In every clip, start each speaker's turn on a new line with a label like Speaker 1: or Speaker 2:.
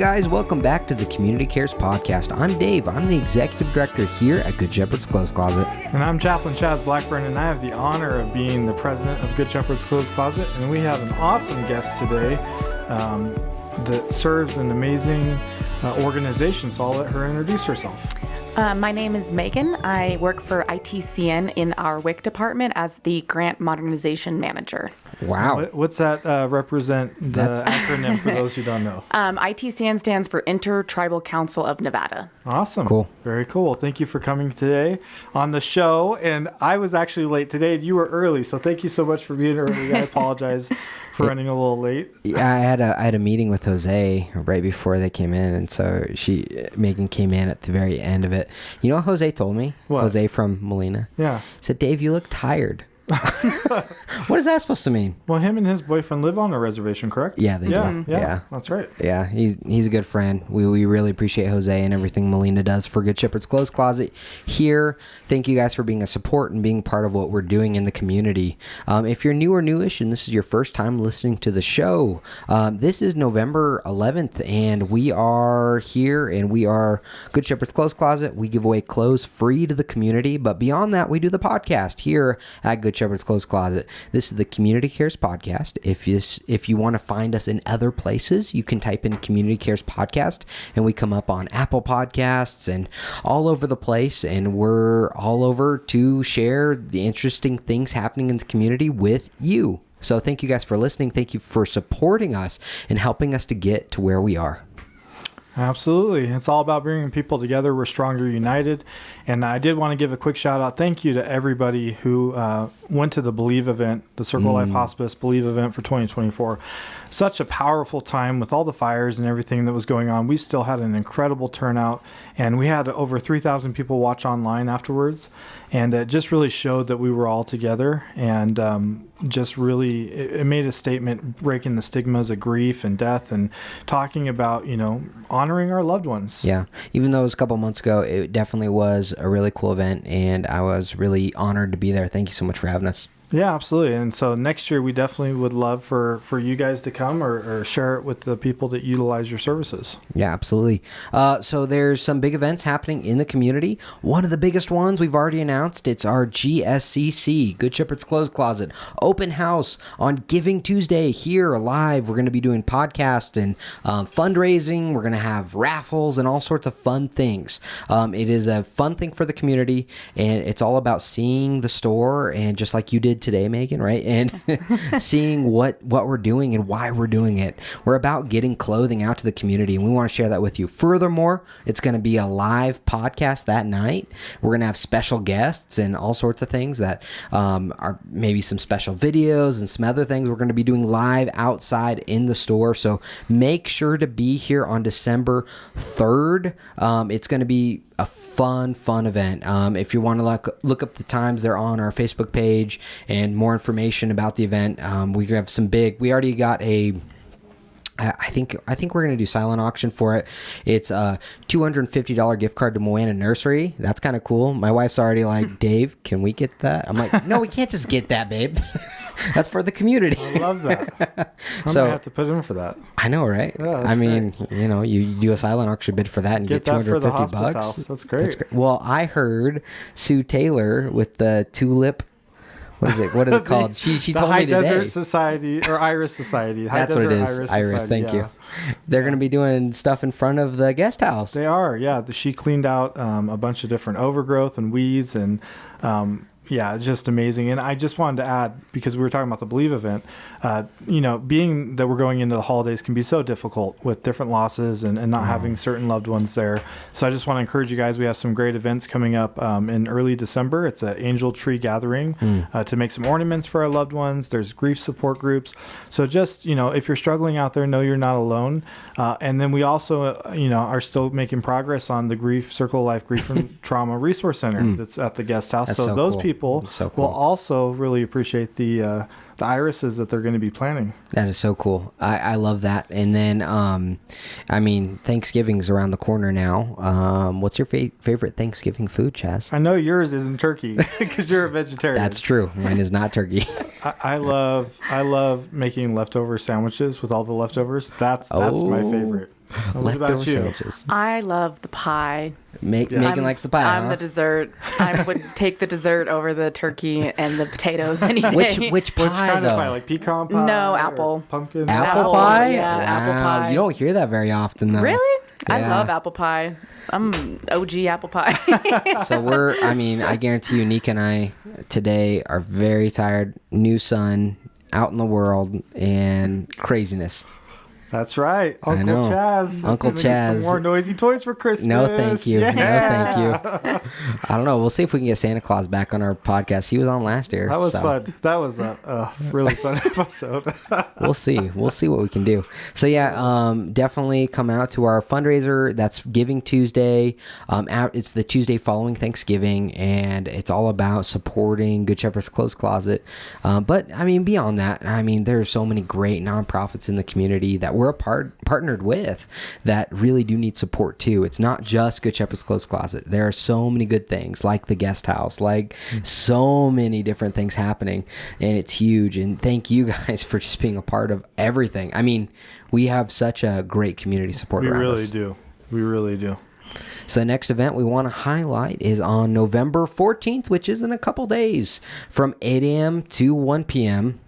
Speaker 1: guys, welcome back to the Community Cares Podcast. I'm Dave. I'm the Executive Director here at Good Shepherd's Clothes Closet.
Speaker 2: And I'm Chaplain Chaz Blackburn, and I have the honor of being the President of Good Shepherd's Clothes Closet. And we have an awesome guest today that serves an amazing organization, so I'll let her introduce herself.
Speaker 3: My name is Meagan. I work for ITCN in our WIC department as the Grant Modernization Manager.
Speaker 1: Wow.
Speaker 2: What's that represent, the acronym for those who don't know?
Speaker 3: ITCN stands for Inter-Tribal Council of Nevada.
Speaker 2: Awesome.
Speaker 1: Cool.
Speaker 2: Very cool. Thank you for coming today on the show. And I was actually late today, and you were early, so thank you so much for being early. I apologize for running a little late.
Speaker 1: Yeah, I had a meeting with Jose right before they came in, and so Meagan came in at the very end of it. You know what Jose told me?
Speaker 2: What?
Speaker 1: Jose from Molina.
Speaker 2: Yeah.
Speaker 1: He said, Dave, you look tired. What is that supposed to mean?
Speaker 2: Well, him and his boyfriend live on a reservation, correct?
Speaker 1: Yeah, they do.
Speaker 2: Yeah, that's right.
Speaker 1: Yeah, he's a good friend. We really appreciate Jose and everything Molina does for Good Shepherd's Clothes Closet here. Thank you guys for being a support and being part of what we're doing in the community. If you're new or newish and this is your first time listening to the show, this is November 11th, and we are here, and we are Good Shepherd's Clothes Closet. We give away clothes free to the community, but beyond that, we do the podcast here at Good Shepherd's Clothes Closet. This is the Community Cares Podcast. If you want to find us in other places, you can type in Community Cares Podcast, and we come up on Apple Podcasts and all over the place, and we're all over to share the interesting things happening in the community with you. So thank you guys for listening. Thank you for supporting us and helping us to get to where we are.
Speaker 2: Absolutely. It's all about bringing people together. We're stronger united. And I did want to give a quick shout out. Thank you to everybody who went to the Believe event, the Circle Life Hospice Believe event for 2024. Such a powerful time with all the fires and everything that was going on. We still had an incredible turnout, and we had over 3,000 people watch online afterwards. And it just really showed that we were all together, and just really, it made a statement breaking the stigmas of grief and death and talking about, honoring our loved ones.
Speaker 1: Yeah. Even though it was a couple months ago, it definitely was a really cool event, and I was really honored to be there. Thank you so much for having us.
Speaker 2: Yeah, absolutely. And so next year, we definitely would love for you guys to come or share it with the people that utilize your services.
Speaker 1: Yeah, absolutely. So there's some big events happening in the community. One of the biggest ones we've already announced, it's our GSCC, Good Shepherd's Clothes Closet, open house on Giving Tuesday here live. We're going to be doing podcasts and fundraising. We're going to have raffles and all sorts of fun things. It is a fun thing for the community, and it's all about seeing the store, and just like you did today, Meagan, right? And seeing what we're doing and why we're doing it. We're about getting clothing out to the community, and we want to share that with you. Furthermore, it's going to be a live podcast that night. We're going to have special guests and all sorts of things that are maybe some special videos and some other things we're going to be doing live outside in the store. So make sure to be here on December 3rd. It's going to be a fun event. If you want to look up the times, they're on our Facebook page, and more information about the event. We have some we already got I think we're going to do silent auction for it. It's a $250 gift card to Moana Nursery. That's kind of cool. My wife's already like, Dave, can we get that? I'm like, no, we can't just get that, babe. That's for the community.
Speaker 2: I love that. I might have to put in for that.
Speaker 1: I know, right?
Speaker 2: Yeah,
Speaker 1: I mean, great. You do a silent auction bid for that and get $250.
Speaker 2: For the hospice house. That's great.
Speaker 1: Well, I heard Sue Taylor with the tulip. What is it called? She told me today.
Speaker 2: The High Desert Society, or Iris Society.
Speaker 1: That's what it is. Iris, thank you. They're going to be doing stuff in front of the guest house.
Speaker 2: They are, yeah. She cleaned out a bunch of different overgrowth and weeds, and yeah, it's just amazing. And I just wanted to add, because we were talking about the Believe event, being that we're going into the holidays can be so difficult with different losses and not having certain loved ones there. So I just want to encourage you guys. We have some great events coming up in early December. It's an angel tree gathering to make some ornaments for our loved ones. There's grief support groups. So just, if you're struggling out there, know you're not alone. And then we also, are still making progress on the Circle Life Grief and Trauma Resource Center that's at the guest house.
Speaker 1: That's so
Speaker 2: those
Speaker 1: cool.
Speaker 2: people will also really appreciate the irises that they're going to be planting.
Speaker 1: That is so cool. I love that. And then, Thanksgiving's around the corner now. What's your favorite Thanksgiving food, Chaz?
Speaker 2: I know yours isn't turkey because you're a vegetarian.
Speaker 1: That's true. Mine is not turkey.
Speaker 2: I love making leftover sandwiches with all the leftovers. That's my favorite. What about
Speaker 1: Leftover
Speaker 2: you?
Speaker 1: sandwiches.
Speaker 3: I love the pie.
Speaker 1: Megan likes the pie.
Speaker 3: I'm
Speaker 1: huh?
Speaker 3: the dessert. I would take the dessert over the turkey and the potatoes any day.
Speaker 1: Which pie
Speaker 2: Which kind
Speaker 1: though?
Speaker 2: of pie? Like pecan pie?
Speaker 3: No,
Speaker 2: or
Speaker 3: apple.
Speaker 2: Pumpkin?
Speaker 1: Apple
Speaker 3: Apple,
Speaker 1: pie?
Speaker 3: yeah, apple pie.
Speaker 1: You don't hear that very often though.
Speaker 3: Really? I
Speaker 1: Yeah.
Speaker 3: love apple pie. I'm OG apple pie.
Speaker 1: So I guarantee you, Nika and I today are very tired. New son, out in the world, and craziness.
Speaker 2: That's right.
Speaker 1: I know.
Speaker 2: Uncle Chaz. is
Speaker 1: Uncle
Speaker 2: gonna get
Speaker 1: Chaz.
Speaker 2: some more noisy toys for Christmas.
Speaker 1: No, thank you.
Speaker 2: Yeah.
Speaker 1: No, thank you. I don't know. We'll see if we can get Santa Claus back on our podcast. He was on last year.
Speaker 2: That was
Speaker 1: so
Speaker 2: fun. That was a really fun episode.
Speaker 1: We'll see. We'll see what we can do. So yeah, definitely come out to our fundraiser. That's Giving Tuesday. It's the Tuesday following Thanksgiving, and it's all about supporting Good Shepherd's Clothes Closet. But I mean, beyond that, I mean, there are so many great nonprofits in the community that we're partnered with that really do need support too. It's not just Good Shepherd's Clothes Closet. There are so many good things, like the guest house, like so many different things happening, and it's huge. And thank you guys for just being a part of everything. I mean, we have such a great community support around us.
Speaker 2: We really do.
Speaker 1: So the next event we want to highlight is on November 14th, which is in a couple days, from 8 a.m. to 1 p.m.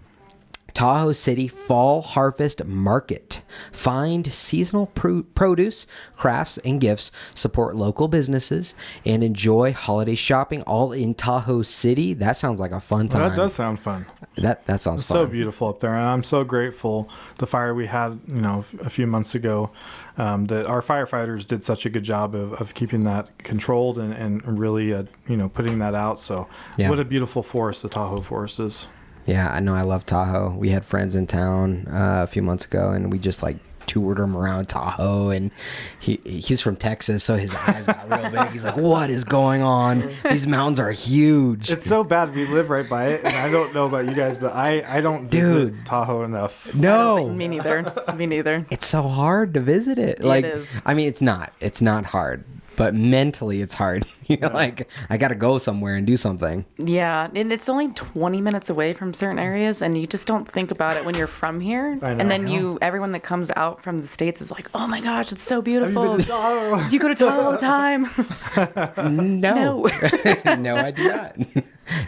Speaker 1: Tahoe City Fall Harvest Market. Find seasonal produce, crafts, and gifts, support local businesses, and enjoy holiday shopping all in Tahoe City. That sounds like a fun time.
Speaker 2: Well, that does sound fun.
Speaker 1: That sounds
Speaker 2: It's
Speaker 1: fun.
Speaker 2: so beautiful up there, and I'm so grateful. The fire we had, a few months ago, that our firefighters did such a good job of keeping that controlled and really, putting that out. So,
Speaker 1: Yeah.
Speaker 2: What a beautiful forest the Tahoe Forest is.
Speaker 1: Yeah, I know. I love Tahoe. We had friends in town a few months ago, and we just toured him around Tahoe. And he's from Texas, so his eyes got real big. He's like, "What is going on? These mountains are huge."
Speaker 2: It's so bad we live right by it, and I don't know about you guys, but I don't visit Tahoe enough.
Speaker 1: No,
Speaker 3: Me neither. Me neither.
Speaker 1: it's so hard to visit it.
Speaker 3: It is.
Speaker 1: I mean, it's not hard, but mentally it's hard. I got to go somewhere and do something.
Speaker 3: Yeah, and it's only 20 minutes away from certain areas, and you just don't think about it when you're from here.
Speaker 2: I know.
Speaker 3: And then everyone that comes out from the States is like, "Oh my gosh, it's so
Speaker 2: Have you
Speaker 3: beautiful.
Speaker 2: been to Tahoe?
Speaker 3: Do you go to Tahoe all the time?"
Speaker 1: No, no, I do not.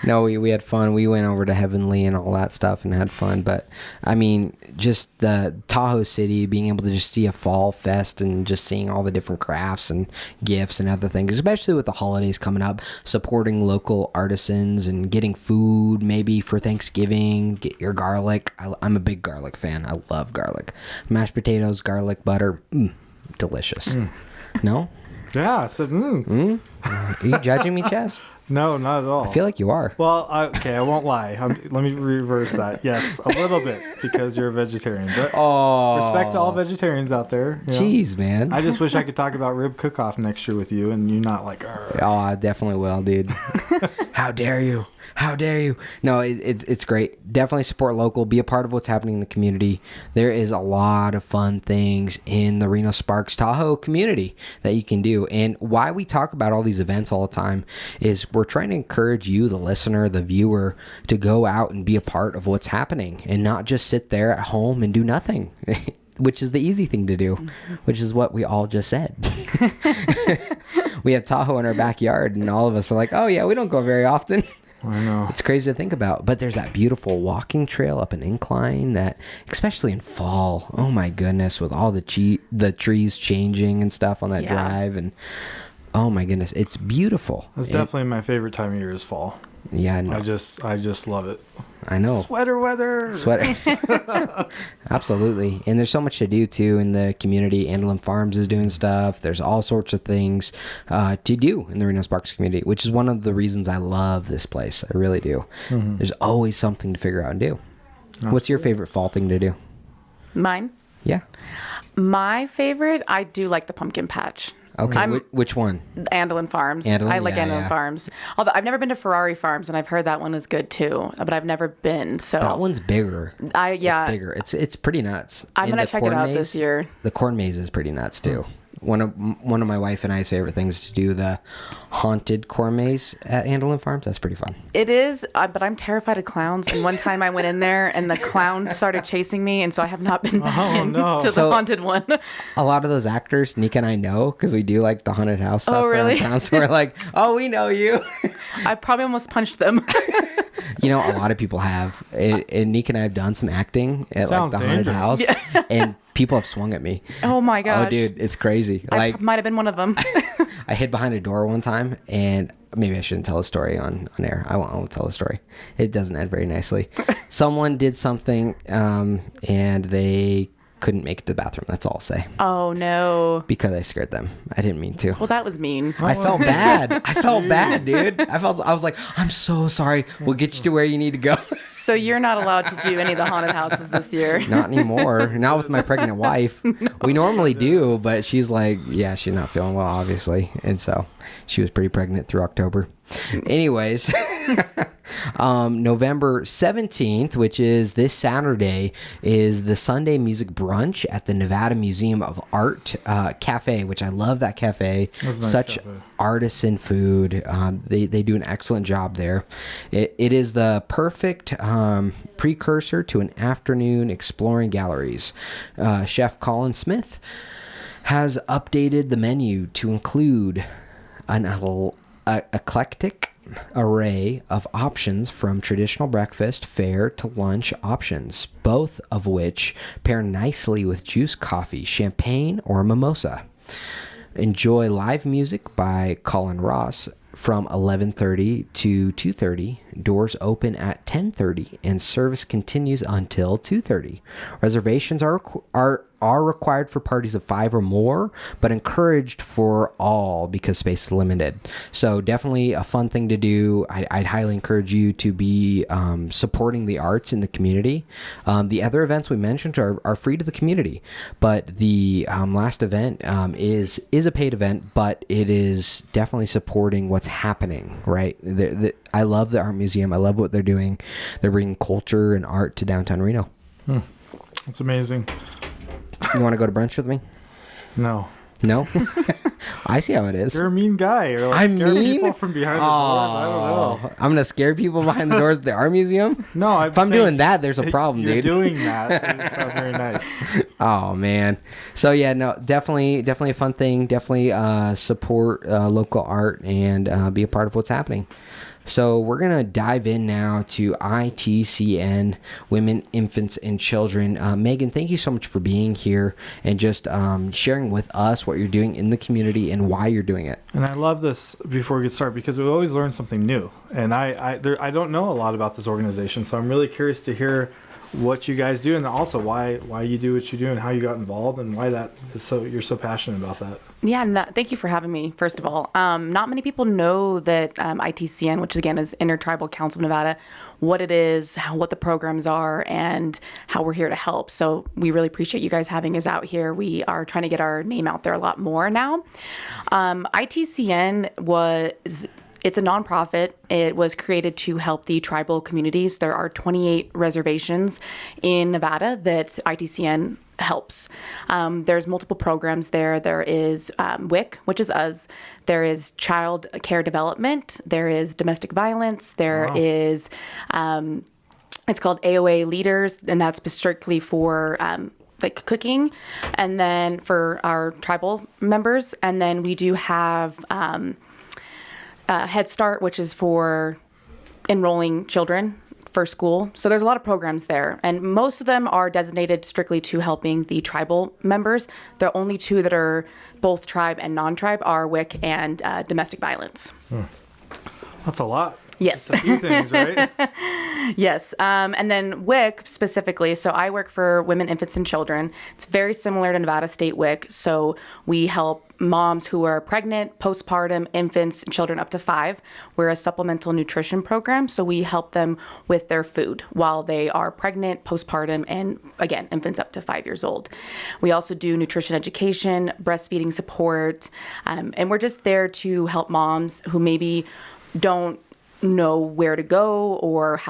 Speaker 1: No, we had fun. We went over to Heavenly and all that stuff and had fun. But I mean, just the Tahoe City, being able to just see a fall fest and just seeing all the different crafts and gifts and other things, especially with the holidays coming up, supporting local artisans and getting food maybe for Thanksgiving. Get your garlic. I'm a big garlic fan. I love garlic. Mashed potatoes, garlic, butter, delicious. No?
Speaker 2: Yeah, I said,
Speaker 1: Are you judging me, Chess?
Speaker 2: No, not at all.
Speaker 1: I feel like you are.
Speaker 2: Well, okay, I won't lie. Let me reverse that. Yes, a little bit, because you're a vegetarian. But respect to all vegetarians out there.
Speaker 1: Jeez, man.
Speaker 2: I just wish I could talk about rib cook-off next year with you, and you not like, "Arr."
Speaker 1: Oh, I definitely will, dude. How dare you? How dare you? No, it's great. Definitely support local. Be a part of what's happening in the community. There is a lot of fun things in the Reno Sparks Tahoe community that you can do. And why we talk about all these events all the time is we're trying to encourage you, the listener, the viewer, to go out and be a part of what's happening and not just sit there at home and do nothing. Which is the easy thing to do, which is what we all just said. We have Tahoe in our backyard, and all of us are like, "Oh yeah, we don't go very often."
Speaker 2: I know.
Speaker 1: It's crazy to think about, but there's that beautiful walking trail up an incline that, especially in fall, oh my goodness, with all the trees changing and stuff on that drive, and oh my goodness, it's beautiful.
Speaker 2: That's definitely my favorite time of year is fall.
Speaker 1: Yeah, I know.
Speaker 2: I just love it.
Speaker 1: I know.
Speaker 2: Sweater weather.
Speaker 1: Sweater. Absolutely. And there's so much to do too in the community. Andelin Farms is doing stuff. There's all sorts of things to do in the Reno Sparks community, which is one of the reasons I love this place. I really do. Mm-hmm. There's always something to figure out and do. Absolutely. What's your favorite fall thing to do?
Speaker 3: Mine?
Speaker 1: Yeah.
Speaker 3: My favorite, I do like the pumpkin patch.
Speaker 1: Okay, which one?
Speaker 3: Andelin Farms.
Speaker 1: Andelin?
Speaker 3: I like Andelin Farms. Although I've never been to Ferrari Farms, and I've heard that one is good too, but I've never been. So
Speaker 1: that one's bigger. It's bigger. It's pretty nuts.
Speaker 3: I'm gonna check it out this year.
Speaker 1: The corn maze is pretty nuts too. one of my wife and I's favorite things to do, the haunted cormets at Andelin Farms. That's pretty fun.
Speaker 3: It is, but I'm terrified of clowns. And one time I went in there and the clown started chasing me, and so I have not been back to the haunted one.
Speaker 1: A lot of those actors, Nika and I know, because we do like the haunted house stuff.
Speaker 3: Oh, really?
Speaker 1: Around town, so we're like, oh, we know you.
Speaker 3: I probably almost punched them.
Speaker 1: You know, a lot of people have. And Nika and I have done some acting at like the haunted house, and people have swung at me.
Speaker 3: Oh my gosh.
Speaker 1: Oh, dude, it's crazy.
Speaker 3: I
Speaker 1: Like,
Speaker 3: might have been one of them.
Speaker 1: I hid behind a door one time, and maybe I shouldn't tell a story on air. I won't tell a story. It doesn't end very nicely. Someone did something, and they couldn't make it to the bathroom. That's all I'll say.
Speaker 3: Oh no.
Speaker 1: Because I scared them. I didn't mean to.
Speaker 3: Well, that was mean.
Speaker 1: I felt bad. I felt bad, dude. I was like, I'm so sorry. We'll get you to where you need to go.
Speaker 3: So you're not allowed to do any of the haunted houses this year.
Speaker 1: Not anymore. Not with my pregnant wife. No. We normally do, but she's like, yeah, she's not feeling well, obviously. And so she was pretty pregnant through October. Anyways, November 17th, which is this Saturday, is the Sunday Music Brunch at the Nevada Museum of Art Cafe, which I love that cafe.
Speaker 2: Nice
Speaker 1: Such
Speaker 2: cafe.
Speaker 1: Artisan food. They do an excellent job there. It is the perfect precursor to an afternoon exploring galleries. Chef Colin Smith has updated the menu to include an eclectic array of options, from traditional breakfast, fare to lunch options, both of which pair nicely with juice coffee, champagne, or mimosa. Enjoy live music by Colin Ross from 11:30 to 2:30. Doors open at 10:30 and service continues until 2:30. Reservations are required for parties of 5 or more, but encouraged for all because space is limited. So definitely a fun thing to do. I'd highly encourage you to be supporting the arts in the community. The other events we mentioned are free to the community, but the last event is a paid event, but it is definitely supporting what's happening, right? I love the art museum. I love what they're doing. They're bringing culture and art to downtown Reno.
Speaker 2: That's amazing.
Speaker 1: You want to go to brunch with me?
Speaker 2: No.
Speaker 1: No? I see how it is.
Speaker 2: You're a mean guy. You're like,
Speaker 1: I'm
Speaker 2: scare
Speaker 1: mean?
Speaker 2: people from behind the doors. I don't know.
Speaker 1: I'm going to scare people behind the doors of the art museum?
Speaker 2: No,
Speaker 1: if I'm doing that, there's a problem,
Speaker 2: you're
Speaker 1: dude.
Speaker 2: You're doing that. It's not very nice.
Speaker 1: Oh, man. So, yeah, no, definitely a fun thing. Definitely support local art and be a part of what's happening. So we're going to dive in now to ITCN, Women, Infants, and Children. Meagan, thank you so much for being here and just sharing with us what you're doing in the community and why you're doing it.
Speaker 2: And I love this before we get started because we always learn something new. And I don't know a lot about this organization, so I'm really curious to hear what you guys do and also why you do what you do and how you got involved and why that is you're so passionate about that.
Speaker 3: Yeah, no, thank you for having me, first of all. Not many people know that ITCN, which again is Intertribal Council of Nevada, what it is, what the programs are, and how we're here to help. So we really appreciate you guys having us out here. We are trying to get our name out there a lot more now. ITCN it's a nonprofit. It was created to help the tribal communities. There are 28 reservations in Nevada that ITCN helps. There's multiple programs there. There is WIC, which is us. There is child care development. There is domestic violence. There is, it's called AOA Leaders, and that's strictly for like cooking, and then for our tribal members. And then we do have Head Start, which is for enrolling children for school. So there's a lot of programs there, and most of them are designated strictly to helping the tribal members. The only two that are both tribe and non-tribe are WIC and domestic violence.
Speaker 2: That's a lot.
Speaker 3: Yes.
Speaker 2: Just a few things, right?
Speaker 3: Yes. And then WIC specifically, so I work for Women, Infants, and Children. It's very similar to Nevada State WIC. So we help moms who are pregnant, postpartum, infants, and children up to 5. We're a supplemental nutrition program. So we help them with their food while they are pregnant, postpartum, and again, infants up to 5 years old. We also do nutrition education, breastfeeding support, and we're just there to help moms who maybe don't know where to go or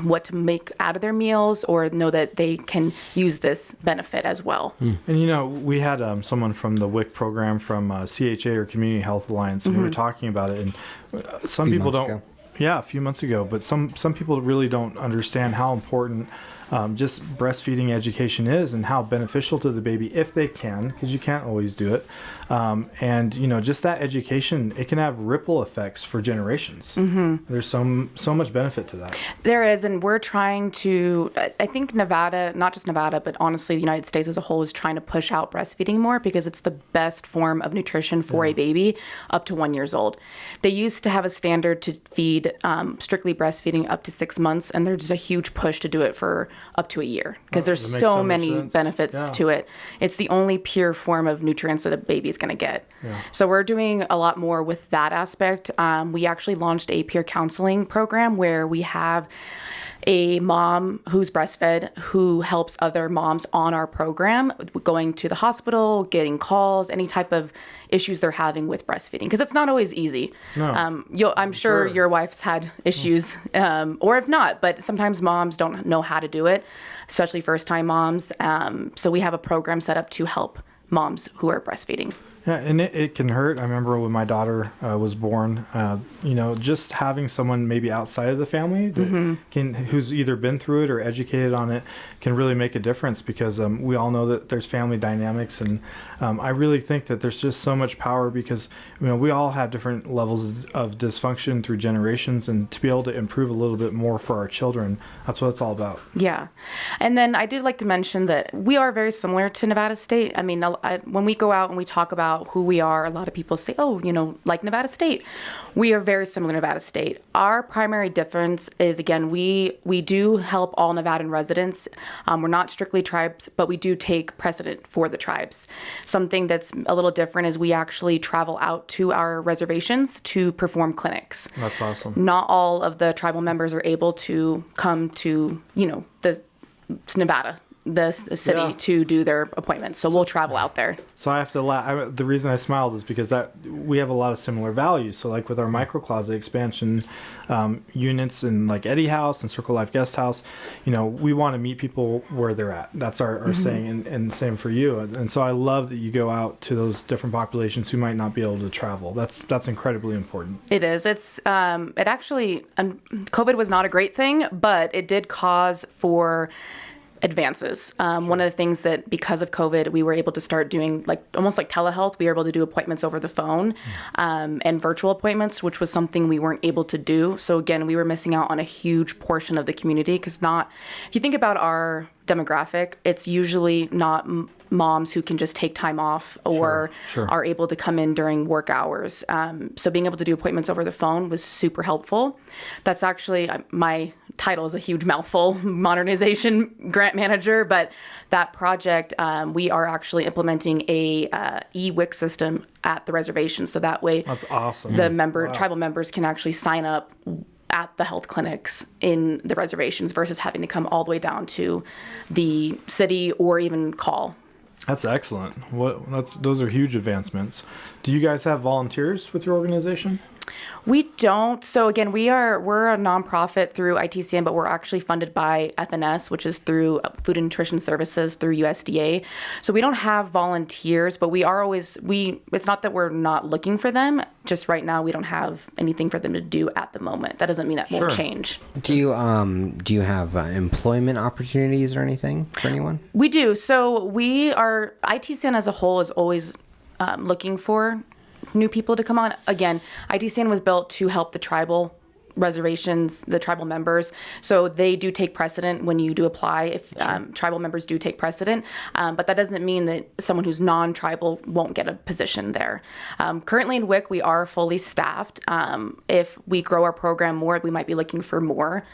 Speaker 3: what to make out of their meals, or know that they can use this benefit as well.
Speaker 2: And we had someone from the WIC program from CHA, or Community Health Alliance, and we were talking about it, and some people don't.
Speaker 1: Ago.
Speaker 2: Yeah, a few months ago, but some people really don't understand how important just breastfeeding education is, and how beneficial to the baby if they can, because you can't always do it. And just that education, it can have ripple effects for generations. There's so much benefit to that.
Speaker 3: There is, and we're trying to, I think Nevada, not just Nevada, but honestly the United States as a whole, is trying to push out breastfeeding more, because it's the best form of nutrition for a baby up to 1 year old. They used to have a standard to feed strictly breastfeeding up to 6 months, and there's a huge push to do it for up to a year, because there's so many benefits to it. It's the only pure form of nutrients that a baby's going to get. So we're doing a lot more with that aspect. We actually launched a peer counseling program where we have a mom who's breastfed who helps other moms on our program, going to the hospital, getting calls, any type of issues they're having with breastfeeding, because it's not always easy. I'm sure your wife's had issues, or if not, but sometimes moms don't know how to do it, especially first-time moms. So we have a program set up to help moms who are breastfeeding.
Speaker 2: Yeah, and it can hurt. I remember when my daughter was born, just having someone maybe outside of the family that who's either been through it or educated on it can really make a difference, because we all know that there's family dynamics, and I really think that there's just so much power, because we all have different levels of dysfunction through generations, and to be able to improve a little bit more for our children, that's what it's all about.
Speaker 3: Yeah. And then I did like to mention that we are very similar to Nevada State. I mean, when we go out and we talk about who we are, a lot of people say, like Nevada State. We are very similar to Nevada State. Our primary difference is, again, we do help all Nevadan residents. We're not strictly tribes, but we do take precedent for the tribes. Something that's a little different is we actually travel out to our reservations to perform clinics.
Speaker 2: That's awesome.
Speaker 3: Not all of the tribal members are able to come to, to Nevada, the city, to do their appointments. So we'll travel out there.
Speaker 2: So I have to laugh. The reason I smiled is because that we have a lot of similar values. So like with our microcloset expansion units in like Eddie House and Circle Life Guest House, we want to meet people where they're at. That's our saying, and same for you. And so I love that you go out to those different populations who might not be able to travel. That's incredibly important.
Speaker 3: It is. It actually, COVID was not a great thing, but it did cause for advances. One of the things that, because of COVID, we were able to start doing almost like telehealth. We were able to do appointments over the phone, and virtual appointments, which was something we weren't able to do. So again, we were missing out on a huge portion of the community, because if you think about our demographic, it's usually not moms who can just take time off or are able to come in during work hours. So being able to do appointments over the phone was super helpful. That's actually my title is a huge mouthful, modernization grant manager, but that project, we are actually implementing a e-WIC system at the reservation. So that way,
Speaker 2: that's awesome.
Speaker 3: The tribal members can actually sign up at the health clinics in the reservations versus having to come all the way down to the city or even call.
Speaker 2: That's excellent. Those are huge advancements. Do you guys have volunteers with your organization?
Speaker 3: We don't. So again, we're a nonprofit through ITCN, but we're actually funded by FNS, which is through Food and Nutrition Services through USDA. So we don't have volunteers, but we are always, it's not that we're not looking for them. Just right now, we don't have anything for them to do at the moment. That doesn't mean that won't change.
Speaker 1: Do you have employment opportunities or anything for anyone?
Speaker 3: We do. So ITCN as a whole is always looking for new people to come on. Again, ITCN was built to help the tribal reservations, the tribal members. So they do take precedent when you do apply, if tribal members do take precedent. But that doesn't mean that someone who's non-tribal won't get a position there. Currently in WIC, we are fully staffed. If we grow our program more, we might be looking for more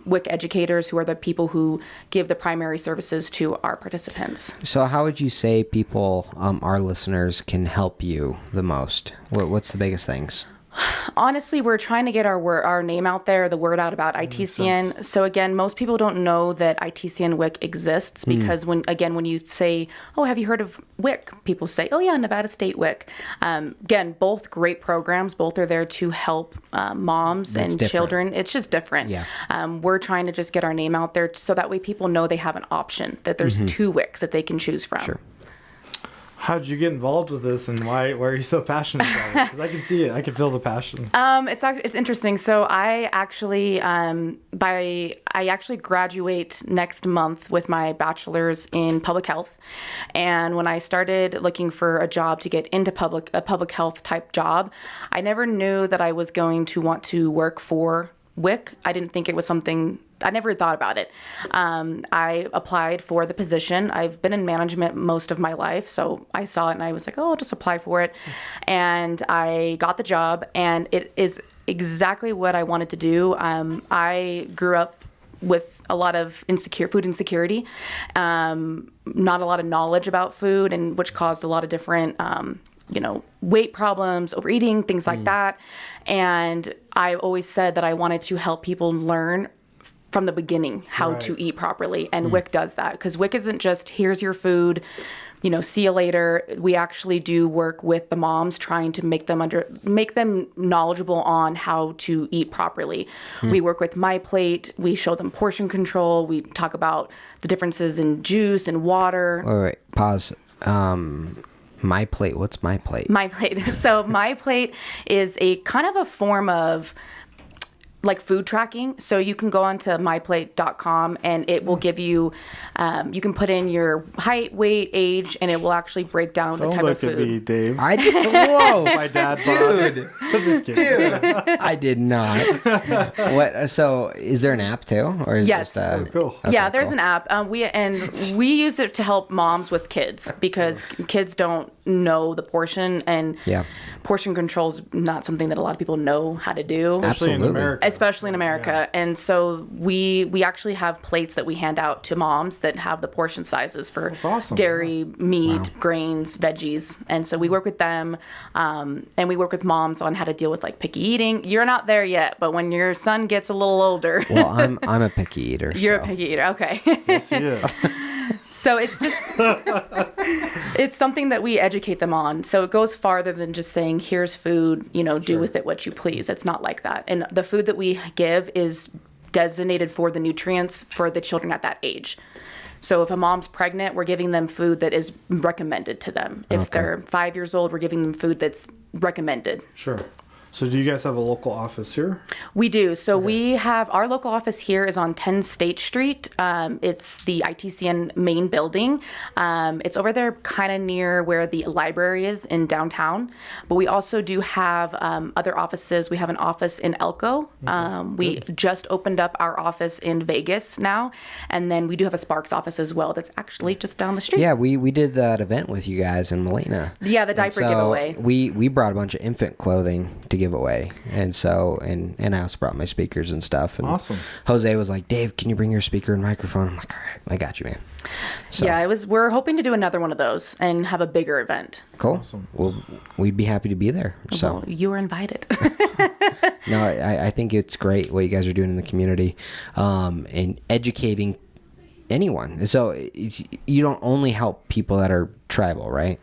Speaker 3: WIC educators, who are the people who give the primary services to our participants.
Speaker 1: So how would you say people, our listeners, can help you the most? What's the biggest things?
Speaker 3: Honestly, we're trying to get our name out there, the word out about ITCN. So again, most people don't know that ITCN WIC exists because when you say, "Oh, have you heard of WIC?" People say, "Oh yeah, Nevada State WIC." Again, both great programs. Both are there to help moms and
Speaker 1: different.
Speaker 3: children. It's just different.
Speaker 1: Yeah.
Speaker 3: We're trying to just get our name out there so that way people know they have an option, that there's two WICs that they can choose from.
Speaker 1: Sure.
Speaker 2: How did you get involved with this, and why are you so passionate about it? Because I can see it. I can feel the passion.
Speaker 3: It's interesting. So I actually graduate next month with my bachelor's in public health, and when I started looking for a job to get into a public health type job, I never knew that I was going to want to work for WIC. I didn't think it was something. I never thought about it. I applied for the position. I've been in management most of my life, so I saw it and I was like, oh, I'll just apply for it. And I got the job, and it is exactly what I wanted to do. I grew up with a lot of food insecurity, not a lot of knowledge about food, and which caused a lot of different weight problems, overeating, things like that. And I always said that I wanted to help people learn from the beginning how to eat properly. And WIC does that, because WIC isn't just, here's your food, see you later. We actually do work with the moms, trying to make them knowledgeable on how to eat properly. We work with My Plate. We show them portion control. We talk about the differences in juice and water.
Speaker 1: Wait, pause. My Plate. What's My Plate?
Speaker 3: My Plate. So My Plate is a kind of a form of like food tracking. So you can go onto myplate.com and it will give you, you can put in your height, weight, age, and it will actually break down the type of food.
Speaker 2: Don't look at me, Dave.
Speaker 1: Whoa.
Speaker 2: My dad bought it. I'm just kidding.
Speaker 1: Dude, I did not. What? So, is there an app too, or is
Speaker 3: Yes.
Speaker 1: it just
Speaker 2: Oh, cool.
Speaker 1: Okay,
Speaker 3: yeah, there's
Speaker 1: cool.
Speaker 3: an app. We use it to help moms with kids, because kids don't know the portion, and portion control is not something that a lot of people know how to do.
Speaker 2: Especially in
Speaker 1: Absolutely.
Speaker 2: America.
Speaker 3: Especially in America. And so we actually have plates that we hand out to moms that have the portion sizes for
Speaker 2: awesome.
Speaker 3: dairy, meat, grains, veggies. And so we work with them, and we work with moms on how to deal with like picky eating. You're not there yet, but when your son gets a little older.
Speaker 1: Well, I'm a picky eater.
Speaker 3: You're
Speaker 1: so.
Speaker 3: a picky eater. Okay.
Speaker 2: Yes, he is.
Speaker 3: So it's just, it's something that we educate them on. So it goes farther than just saying, here's food, do with it what you please. It's not like that. And the food that we give is designated for the nutrients for the children at that age. So if a mom's pregnant, we're giving them food that is recommended to them. If they're 5 years old, we're giving them food that's recommended.
Speaker 2: Sure. So do you guys have a local office here?
Speaker 3: We do. So we have, our local office here is on 10 State Street. It's the ITCN main building. It's over there kind of near where the library is in downtown. But we also do have other offices. We have an office in Elko. We just opened up our office in Vegas now. And then we do have a Sparks office as well that's actually just down the street.
Speaker 1: Yeah, we did that event with you guys in Molina.
Speaker 3: Yeah, the diaper giveaway.
Speaker 1: We brought a bunch of infant clothing to give away, and so and I also brought my speakers and stuff. And
Speaker 2: Awesome.
Speaker 1: Jose was like, Dave, can you bring your speaker and microphone? I'm like, all right, I got you, man. So,
Speaker 3: Yeah, we're hoping to do another one of those and have a bigger event.
Speaker 1: cool.
Speaker 2: Awesome.
Speaker 1: Well, we'd be happy to be there. So
Speaker 3: Well, you were invited.
Speaker 1: no, I think it's great what you guys are doing in the community, and educating anyone. So you don't only help people that are tribal, right?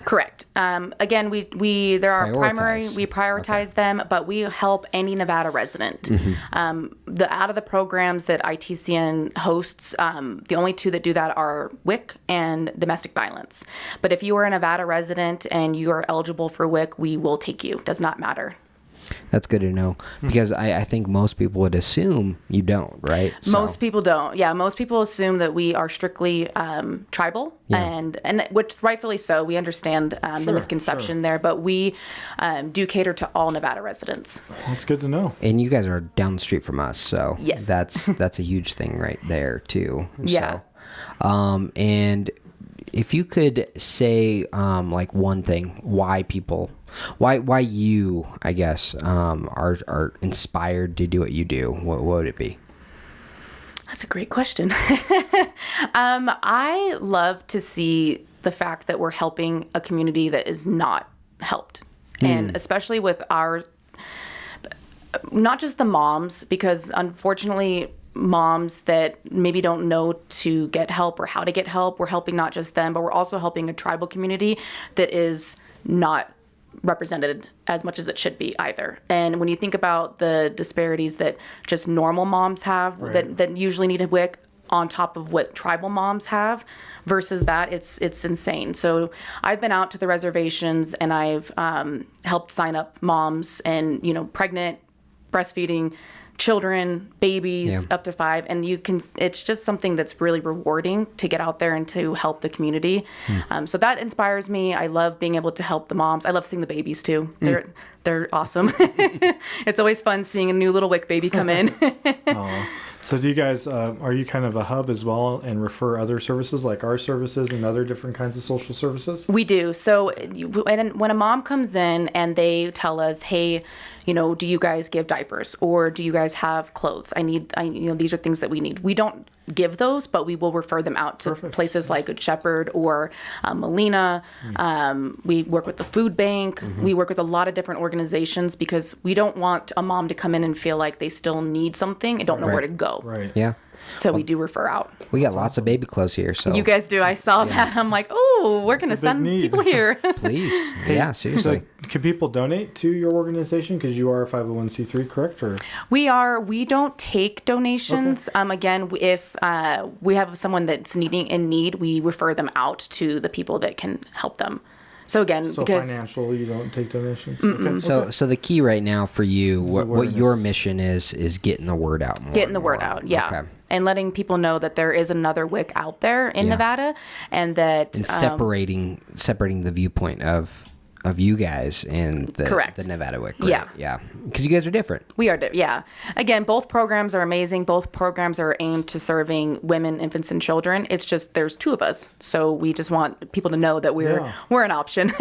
Speaker 3: Correct. Again, we there are
Speaker 1: Prioritize.
Speaker 3: we prioritize them, but we help any Nevada resident. Out of the programs that ITCN hosts, the only two that do that are WIC and domestic violence. But if you are a Nevada resident and you are eligible for WIC, we will take you. Does not matter.
Speaker 1: That's good to know, because I think most people would assume you don't, right? So,
Speaker 3: Most people don't. Yeah, most people assume that we are strictly tribal, and which rightfully so. We understand the misconception there, but we do cater to all Nevada residents.
Speaker 2: That's good to know.
Speaker 1: and you guys are down the street from us, so
Speaker 3: Yes.
Speaker 1: that's a huge thing right there too.
Speaker 3: Yeah.
Speaker 1: So, and if you could say like one thing, why you, I guess, are inspired to do what you do, what would it be?
Speaker 3: That's a great question. I love to see the fact that we're helping a community that is not helped. And especially with our Not just the moms, because unfortunately, moms that maybe don't know to get help or how to get help, we're helping not just them, but we're also helping a tribal community that is not represented as much as it should be either. And when you think about the disparities that just normal moms have, that usually need a WIC on top of what tribal moms have versus that, it's insane. So I've been out to the reservations and I've helped sign up moms and, pregnant, breastfeeding children, babies up to 5, and it's just something that's really rewarding to get out there and to help the community. So that inspires me. I love being able to help the moms. I love seeing the babies too. They're awesome. It's always fun seeing a new little WIC baby come in.
Speaker 2: So do you guys, are you kind of a hub as well and refer other services like our services and other different kinds of social services?
Speaker 3: We do. So when a mom comes in and they tell us, hey, do you guys give diapers or do you guys have clothes? These are things that we need. We don't give those, but we will refer them out to places like Good Shepherd or Molina. We work with the food bank. We work with a lot of different organizations because we don't want a mom to come in and feel like they still need something and don't know where to go.
Speaker 2: Right.
Speaker 1: Yeah.
Speaker 3: So we do refer out.
Speaker 1: We got lots of baby clothes here. So
Speaker 3: you guys do. I saw that. I'm like, oh, we're going to send people here.
Speaker 1: Please. Yeah, seriously.
Speaker 2: So can people donate to your organization? Because you are a 501c3, correct? Or
Speaker 3: we are. We don't take donations. Again, if we have someone that's in need, we refer them out to the people that can help them. So again, because
Speaker 2: financial, you don't take donations.
Speaker 1: So the key right now for you, what your mission is getting the word out more.
Speaker 3: Getting the word out, yeah. Okay. And letting people know that there is another WIC out there in Nevada, and that
Speaker 1: separating the viewpoint of you guys and the Nevada WIC. Right? Yeah. Because you guys are different.
Speaker 3: We are, yeah. Again, both programs are amazing. Both programs are aimed to serving women, infants, and children. It's just there's 2 of us, so we just want people to know that we're an option.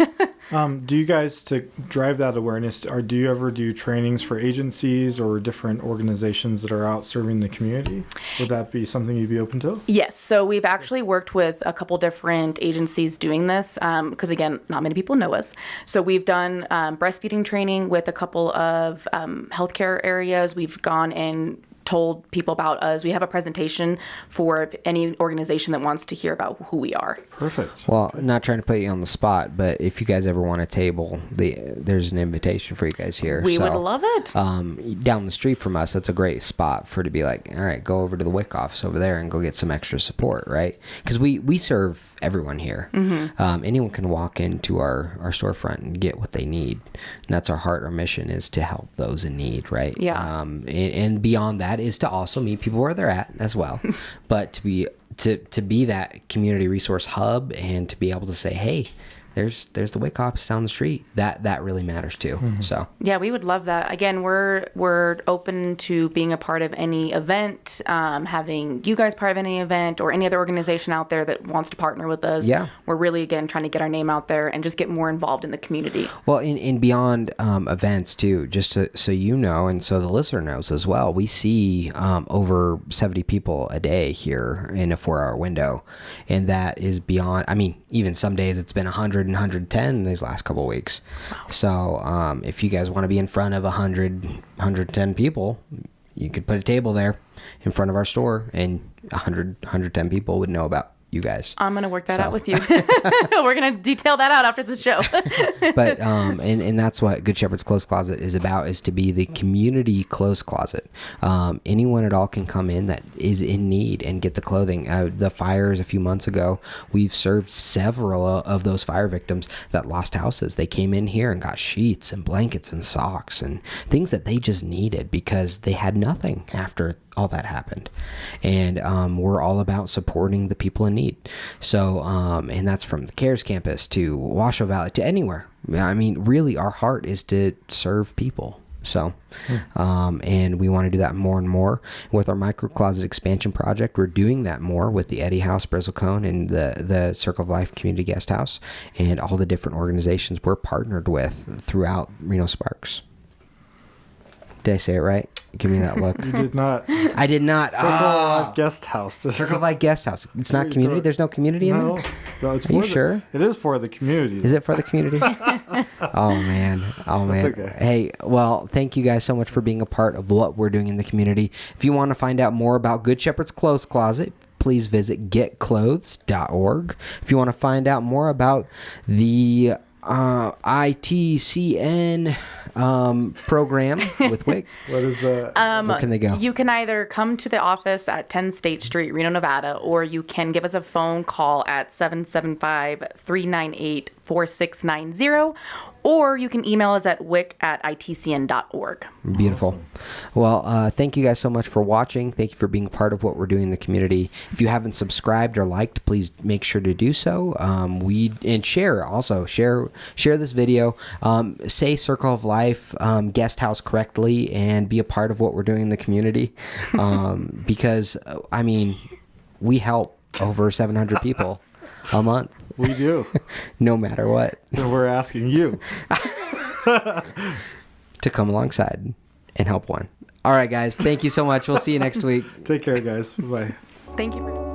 Speaker 2: Do you guys, to drive that awareness, do you ever do trainings for agencies or different organizations that are out serving the community? Would that be something you'd be open to?
Speaker 3: Yes. So we've actually worked with a couple different agencies doing this because, again, not many people know us. So we've done breastfeeding training with a couple of healthcare areas. We've gone and told people about us. We have a presentation for any organization that wants to hear about who we are.
Speaker 2: Perfect.
Speaker 1: Well, not trying to put you on the spot, but if you guys ever want a table, there's an invitation for you guys here.
Speaker 3: We would love it.
Speaker 1: Down the street from us, that's a great spot to be like, all right, go over to the WIC office over there and go get some extra support, right? Because we serve everyone here. Anyone can walk into our storefront and get what they need. And that's our heart. Our mission is to help those in need, right?
Speaker 3: Yeah.
Speaker 1: And beyond that is to also meet people where they're at as well. But to be that community resource hub and to be able to say, hey, there's the WIC office down the street. That really matters too. So
Speaker 3: yeah, we would love that. Again, we're open to being a part of any event, having you guys part of any event or any other organization out there that wants to partner with us.
Speaker 1: Yeah,
Speaker 3: we're really again trying to get our name out there and just get more involved in the community.
Speaker 1: Well, in beyond events too, just so you know, and so the listener knows as well, we see over 70 people a day here in a 4-hour window, and that is beyond. I mean, even some days it's been 100 and 110 these last couple of weeks. Wow. So if you guys want to be in front of 110 people, you could put a table there in front of our store and 110 people would know about you guys.
Speaker 3: I'm going to work that out with you. We're going to detail that out after the show.
Speaker 1: But and that's what Good Shepherd's Clothes Closet is about, is to be the community clothes closet. Anyone at all can come in that is in need and get the clothing. The fires a few months ago, we've served several of those fire victims that lost houses. They came in here and got sheets and blankets and socks and things that they just needed because they had nothing after all that happened. And we're all about supporting the people in need. So and that's from the CARES campus to Washoe Valley to anywhere. I mean, really our heart is to serve people. So and we want to do that more and more with our micro closet expansion project. We're doing that more with the Eddie House, Bristlecone, and the Circle of Life Community Guest House and all the different organizations we're partnered with throughout Reno Sparks. Did I say it right? Give me that look.
Speaker 2: You did not.
Speaker 1: I did not.
Speaker 2: Circle of Life Guest House.
Speaker 1: Circle of Life Guest House. It's not community? There's no community in there?
Speaker 2: No, it's
Speaker 1: Are you
Speaker 2: for
Speaker 1: sure?
Speaker 2: It is for the community.
Speaker 1: Is it for the community? Oh, man. Oh, man.
Speaker 2: That's okay.
Speaker 1: Hey, well, thank you guys so much for being a part of what we're doing in the community. If you want to find out more about Good Shepherd's Clothes Closet, please visit getclothes.org. If you want to find out more about the ITCN program with WIC,
Speaker 2: What is that?
Speaker 1: where can they go?
Speaker 3: You can either come to the office at 10 State Street, Reno, Nevada, or you can give us a phone call at 775-398-4690, or you can email us at wic@itcn.org.
Speaker 1: Beautiful. Well, thank you guys so much for watching. Thank you for being a part of what we're doing in the community. If you haven't subscribed or liked, please make sure to do so. And share also. Share this video. Say Circle of Life Guest House correctly and be a part of what we're doing in the community. Because I mean, we help over 700 people a month.
Speaker 2: We do.
Speaker 1: No matter what.
Speaker 2: And we're asking you
Speaker 1: to come alongside and help one. All right, guys. Thank you so much. We'll see you next week.
Speaker 2: Take care, guys. Bye.
Speaker 3: Thank you for